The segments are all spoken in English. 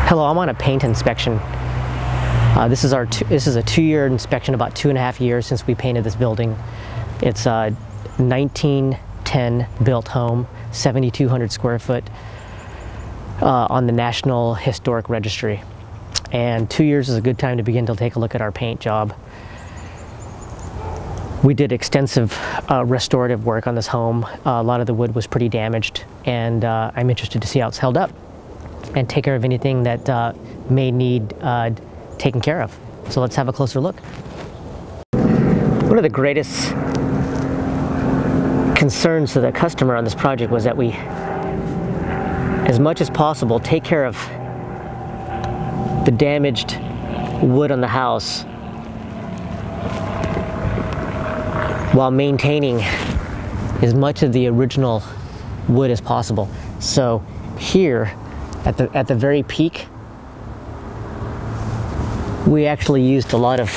Hello, I'm on a paint inspection. This is a 2-year inspection, about 2.5 years since we painted this building. It's a 1910 built home, 7,200 square foot, on the National Historic Registry. And 2 years is a good time to begin to take a look at our paint job. We did extensive restorative work on this home. A lot of the wood was pretty damaged, and I'm interested to see how it's held up and take care of anything that may need taken care of. So let's have a closer look. One of the greatest concerns to the customer on this project was that we, as much as possible, take care of the damaged wood on the house while maintaining as much of the original wood as possible. So here, at the very peak, we actually used a lot of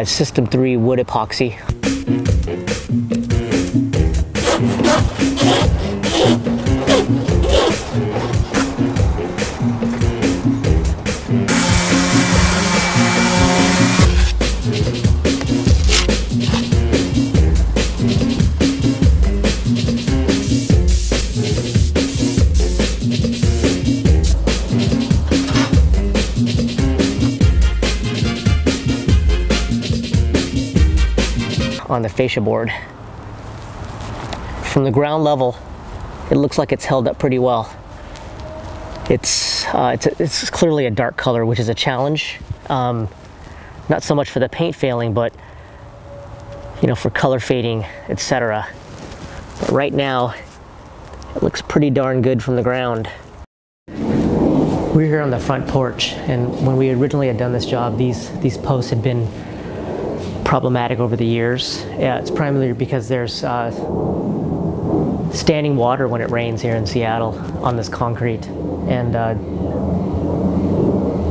System 3 wood epoxy. On the fascia board. From the ground level, it looks like it's held up pretty well. It's clearly a dark color, which is a challenge. Not so much for the paint failing, but for color fading, etc. But right now, it looks pretty darn good from the ground. We're here on the front porch, and when we originally had done this job, these posts had been problematic over the years. Yeah, it's primarily because there's standing water when it rains here in Seattle on this concrete, and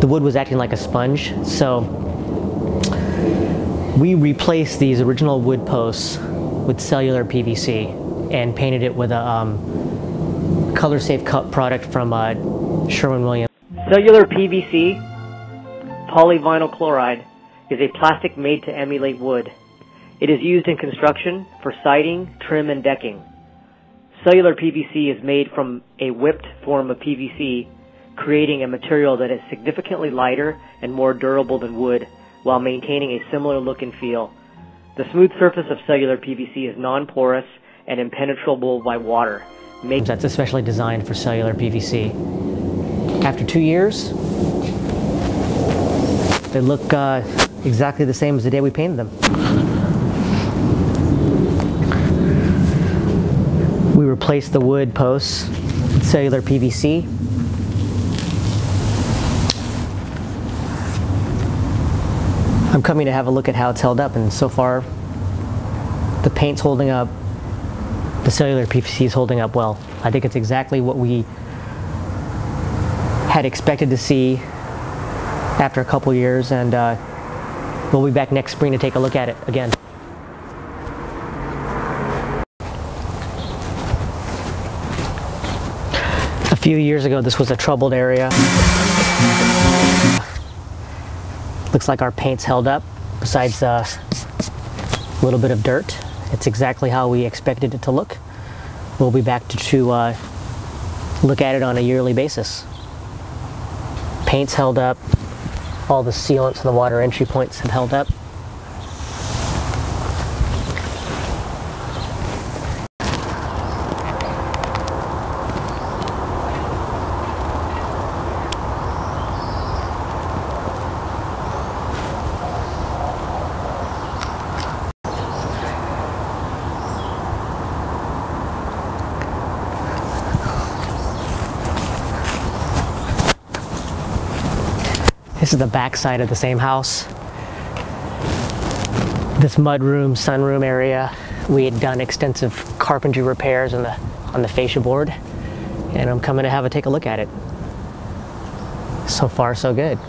the wood was acting like a sponge. So we replaced these original wood posts with cellular PVC and painted it with a color safe cut product from Sherwin-Williams. Cellular PVC polyvinyl chloride is a plastic made to emulate wood. It is used in construction for siding, trim, and decking. Cellular PVC is made from a whipped form of PVC, creating a material that is significantly lighter and more durable than wood, while maintaining a similar look and feel. The smooth surface of cellular PVC is non-porous and impenetrable by water. That's especially designed for cellular PVC. After 2 years, they look exactly the same as the day we painted them. We replaced the wood posts with cellular PVC. I'm coming to have a look at how it's held up, and so far the paint's holding up, the cellular PVC is holding up well. I think it's exactly what we had expected to see after a couple years, and we'll be back next spring to take a look at it again. A few years ago, this was a troubled area. Looks like our paint's held up, besides a little bit of dirt. It's exactly how we expected it to look. We'll be back to look at it on a yearly basis. Paint's held up. All the sealants and the water entry points have held up. This is the back side of the same house. This mudroom, sunroom area, we had done extensive carpentry repairs on the fascia board, and I'm coming to take a look at it. So far, so good.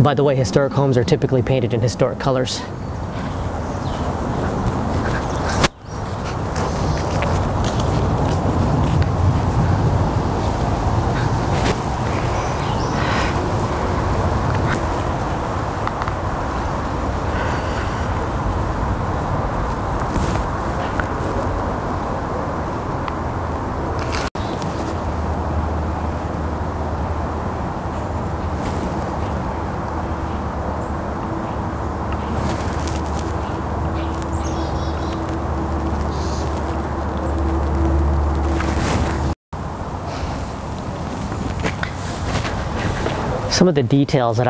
By the way, historic homes are typically painted in historic colors. Some of the details that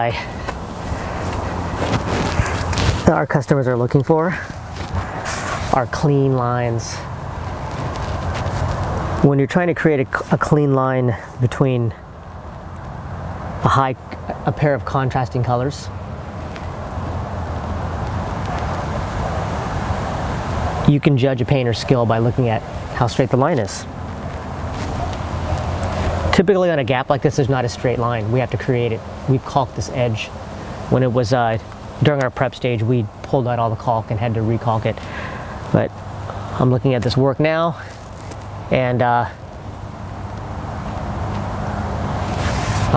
our customers are looking for are clean lines. When you're trying to create a clean line between a pair of contrasting colors, you can judge a painter's skill by looking at how straight the line is. Typically on a gap like this, there's not a straight line. We have to create it. We've caulked this edge. When it was during our prep stage, we pulled out all the caulk and had to recaulk it. But I'm looking at this work now, and I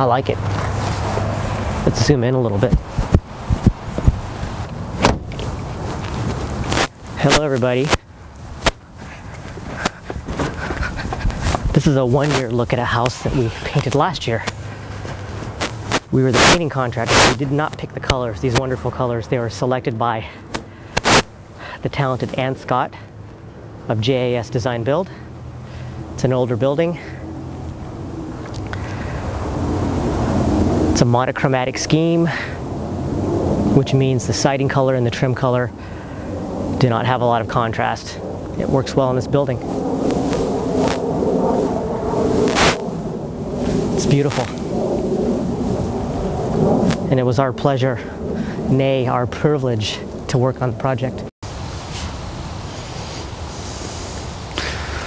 like it. Let's zoom in a little bit. Hello everybody. This is a one-year look at a house that we painted last year. We were the painting contractor. We did not pick the colors, these wonderful colors. They were selected by the talented Ann Scott of JAS Design Build. It's an older building. It's a monochromatic scheme, which means the siding color and the trim color do not have a lot of contrast. It works well in this building. It's beautiful. And it was our pleasure, nay, our privilege, to work on the project.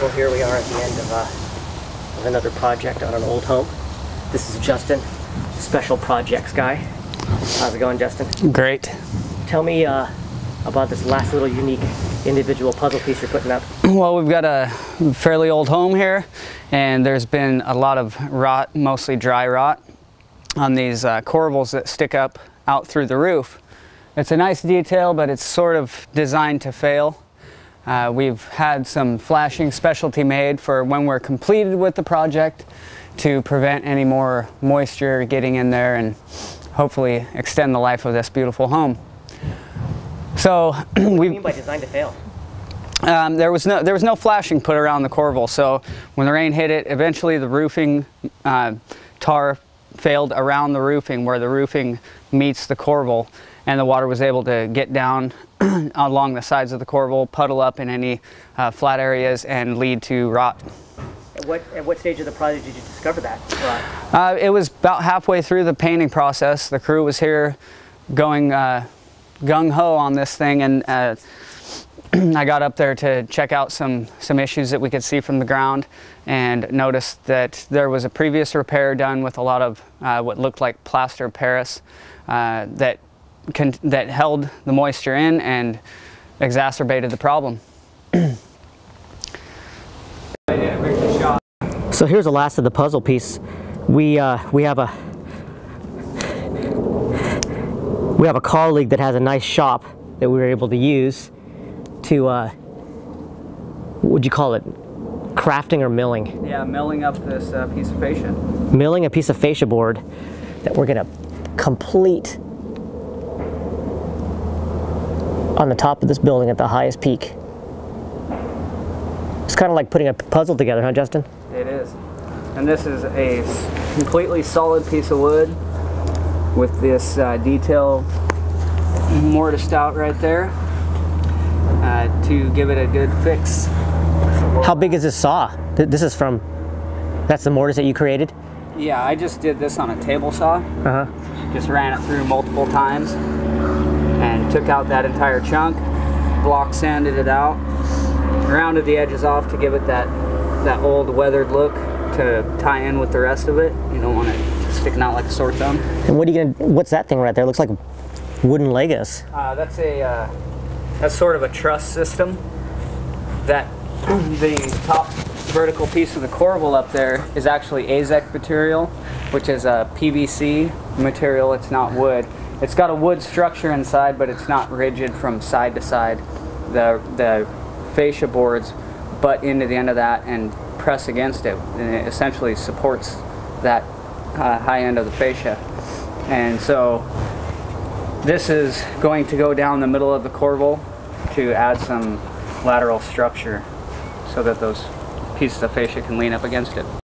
Well, here we are at the end of another project on an old home. This is Justin, special projects guy. How's it going, Justin? Great. Tell me about this last little unique individual puzzle piece you're putting up. Well, we've got a fairly old home here, and there's been a lot of rot, mostly dry rot, on these corbels that stick up out through the roof. It's a nice detail, but it's sort of designed to fail. We've had some flashing specialty made for when we're completed with the project to prevent any more moisture getting in there and hopefully extend the life of this beautiful home. So what do you mean by designed to fail? There was no flashing put around the corbel, so when the rain hit it, eventually the roofing tar failed around the roofing where the roofing meets the corbel, and the water was able to get down along the sides of the corbel, puddle up in any flat areas, and lead to rot. At what stage of the project did you discover that rot? It was about halfway through the painting process. The crew was here going gung-ho on this thing, and I got up there to check out some issues that we could see from the ground, and noticed that there was a previous repair done with a lot of what looked like plaster Paris that held the moisture in and exacerbated the problem. So here's the last of the puzzle piece. We have a colleague that has a nice shop that we were able to use to what would you call it? Crafting or milling? Yeah, milling up this piece of fascia. Milling a piece of fascia board that we're gonna complete on the top of this building at the highest peak. It's kind of like putting a puzzle together, huh, Justin? It is. And this is a completely solid piece of wood with this detail mortised out right there to give it a good fix. How big is this saw? This is from, that's the mortise that you created? Yeah, I just did this on a table saw. Just ran it through multiple times and took out that entire chunk, block sanded it out, rounded the edges off to give it that old weathered look to tie in with the rest of it. You don't want it sticking out like a sore thumb. And what are you gonna, what's that thing right there? It looks like wooden Legos. That's sort of a truss system. That the top vertical piece of the corbel up there is actually AZEK material, which is a PVC material. It's not wood. It's got a wood structure inside, but it's not rigid from side to side. The fascia boards butt into the end of that and press against it, and it essentially supports that high end of the fascia. And so this is going to go down the middle of the corbel to add some lateral structure so that those pieces of fascia can lean up against it.